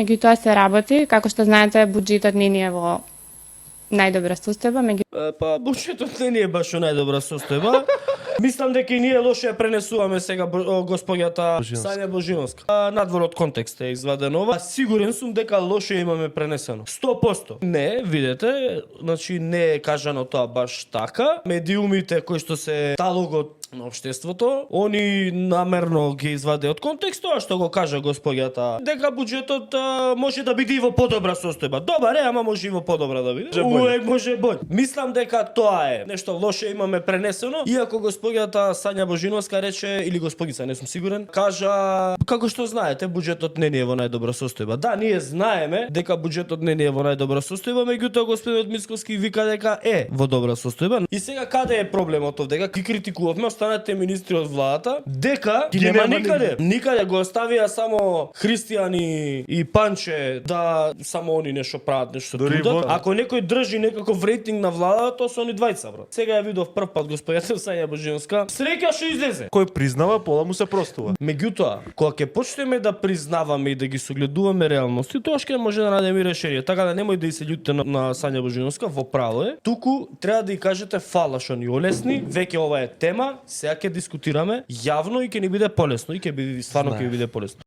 Меѓутоа се работи, како што знаете, буџетот не ни е во најдобра состојба, Па буџетот не ни е баш во најдобра состојба. Мислам дека и ние лоше ја пренесуваме сега господјата Сања Божиновска. Надвор од контекст е извадено ова. Сигурен сум дека лоше имаме пренесено. 100%. Не, видете, значи не е кажано тоа баш така. Медиумите кои што се талогот на општеството, они намерно ги изваде од контекст тоа што го кажа господјата, дека буџетот може да биде и во подобра состојба. Добар е, ама може и во подобра да биде. Увек може боле. Мислам дека тоа е нешто лоше имаме пренесено, иако господјата Сања Божиновска рече, или господица, не сум сигурен, кажа како што знаете, буџетот не ни е во најдобра состојба. Да, ние знаеме дека буџетот не ни е во најдобра состојба, меѓутоа господинот Мицковски вика дека е во добра состојба. И сега каде е проблемот овде? Ги критикувавме останатите министри од владата, дека ги нема никаде. Никаде го оставија само Христијани и Панче да само они нешто прават, нешто трудат. Ако некој држи некаков рейтинг на владата, тоа се они двајца, брат. Сега ја видов прв пат господјата Сања Божиновска. Среќа што излезе. Кој признава, пола му се простува. Меѓутоа, кога ќе почнеме да признаваме и да ги согледуваме реалности, тоа ќе може да најдеме решение. Така да немој да и се љутите на Сања Божиновска, во право е. Туку треба да и кажете фала што ни олесни. Веќе ова е тема, сега ќе дискутираме јавно и ќе ни биде полесно и ќе биде стварно ќе ви биде полесно.